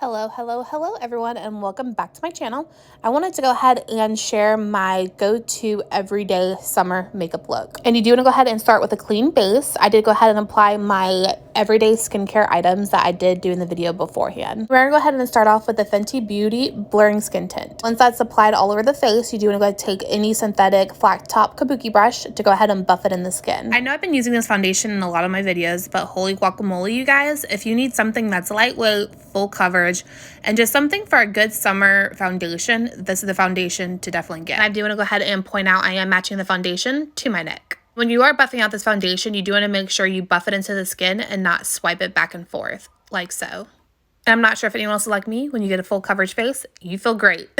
Hello everyone, and welcome back to my channel. I wanted to go ahead and share my go-to everyday summer makeup look. And you do want to go ahead and start with a clean base. I did go ahead and apply my everyday skincare items that I did do in the video beforehand. We're gonna go ahead and start off with the Fenty Beauty Blurring Skin Tint. Once that's applied all over the face, you do want to go ahead and take any synthetic flat top kabuki brush to go ahead and buff it in the skin. I know I've been using this foundation in a lot of my videos, but holy guacamole, you guys, if you need something that's lightweight, full coverage, and just something for a good summer foundation, this is the foundation to definitely get. And I do want to go ahead and point out I am matching the foundation to my neck. When you are buffing out this foundation, you do want to make sure you buff it into the skin and not swipe it back and forth like so. And I'm not sure if anyone else is like me. When you get a full coverage face, you feel great.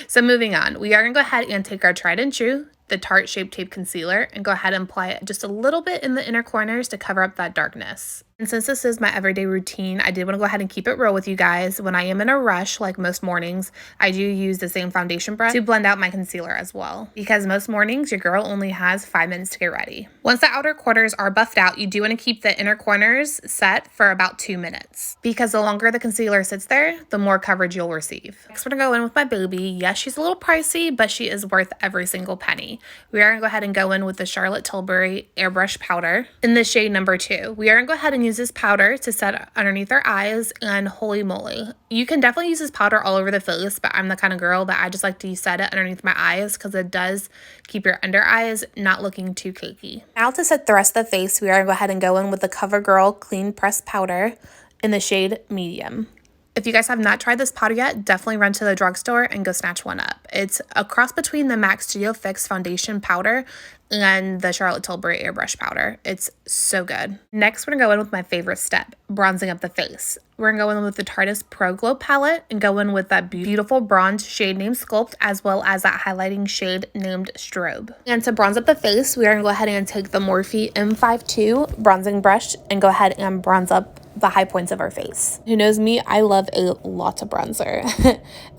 So moving on, we are going to go ahead and take our tried and true, the Tarte Shape Tape Concealer, and go ahead and apply it just a little bit in the inner corners to cover up that darkness. And since this is my everyday routine, I did want to go ahead and keep it real with you guys. When I am in a rush, like most mornings, I do use the same foundation brush to blend out my concealer as well. Because most mornings, your girl only has 5 minutes to get ready. Once the outer corners are buffed out, you do want to keep the inner corners set for about 2 minutes. Because the longer the concealer sits there, the more coverage you'll receive. Next, we're going to go in with my baby. Yes, she's a little pricey, but she is worth every single penny. We are going to go ahead and go in with the Charlotte Tilbury Airbrush Powder in the shade number 2. We are going to go ahead and use this powder to set underneath our eyes, and holy moly, you can definitely use this powder all over the face, but I'm the kind of girl that I just like to set it underneath my eyes because it does keep your under eyes not looking too cakey. Now to set the rest of the face, we are going to go ahead and go in with the CoverGirl Clean Press Powder in the shade medium. If you guys have not tried this powder yet, definitely run to the drugstore and go snatch one up. It's a cross between the MAC Studio Fix Foundation Powder and the Charlotte Tilbury Airbrush Powder. It's so good. Next, we're going to go in with my favorite step, bronzing up the face. We're going to go in with the Tarteist Pro Glow palette and go in with that beautiful bronze shade named Sculpt, as well as that highlighting shade named Strobe. And to bronze up the face, we are going to go ahead and take the Morphe M52 bronzing brush and go ahead and bronze up the high points of our face. Who knows me? I love a lot of bronzer.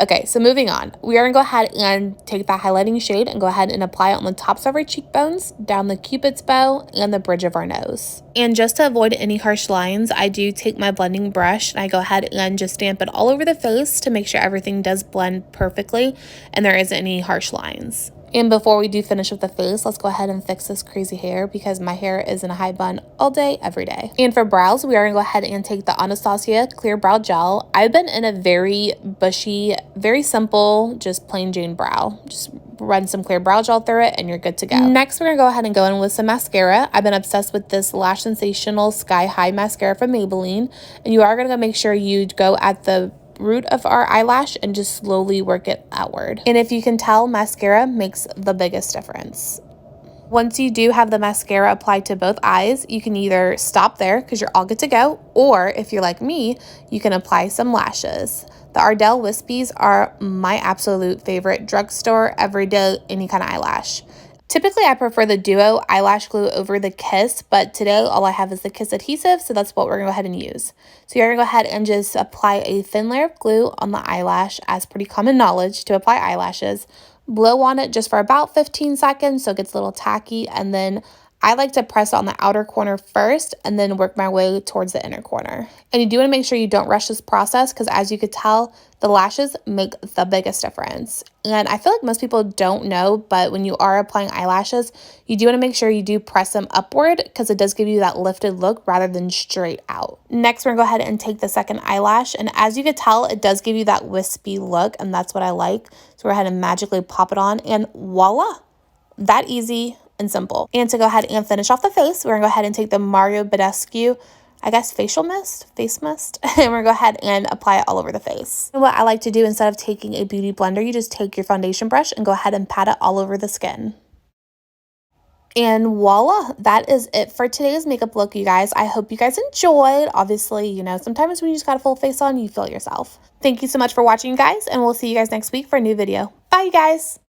Okay, so moving on. We are going to go ahead and take that highlighting shade and go ahead and apply it on the tops of our cheekbones, down the cupid's bow, and the bridge of our nose. And just to avoid any harsh lines, I do take my blending brush and I go ahead and just stamp it all over the face to make sure everything does blend perfectly and there isn't any harsh lines. And before we do finish with the face, let's go ahead and fix this crazy hair because my hair is in a high bun all day, every day. And for brows, we are going to go ahead and take the Anastasia Clear Brow Gel. I've been in a very bushy, very simple, just plain Jane brow. Just run some clear brow gel through it and you're good to go. Next, we're going to go ahead and go in with some mascara. I've been obsessed with this Lash Sensational Sky High Mascara from Maybelline. And you are going to make sure you go at the root of our eyelash and just slowly work it outward. And if you can tell, mascara makes the biggest difference. Once you do have the mascara applied to both eyes, you can either stop there because you're all good to go, or if you're like me, you can apply some lashes. The Ardell Wispies are my absolute favorite drugstore, everyday, any kind of eyelash. Typically, I prefer the Duo eyelash glue over the Kiss, but today all I have is the Kiss adhesive, so that's what we're going to go ahead and use. So you're going to go ahead and just apply a thin layer of glue on the eyelash, as pretty common knowledge to apply eyelashes. Blow on it just for about 15 seconds so it gets a little tacky, and then I like to press on the outer corner first and then work my way towards the inner corner. And you do want to make sure you don't rush this process because, as you could tell, the lashes make the biggest difference. And I feel like most people don't know, but when you are applying eyelashes, you do want to make sure you do press them upward because it does give you that lifted look rather than straight out. Next, we're going to go ahead and take the second eyelash. And as you could tell, it does give you that wispy look, and that's what I like. So go ahead and magically pop it on, and voila, that easy and simple. And to go ahead and finish off the face, we're going to go ahead and take the Mario Badescu, I guess, face mist, and we're going to go ahead and apply it all over the face. And what I like to do, instead of taking a beauty blender, you just take your foundation brush and go ahead and pat it all over the skin. And voila, that is it for today's makeup look, you guys. I hope you guys enjoyed. Obviously, you know, sometimes when you just got a full face on, you feel it yourself. Thank you so much for watching, guys, and we'll see you guys next week for a new video. Bye, you guys.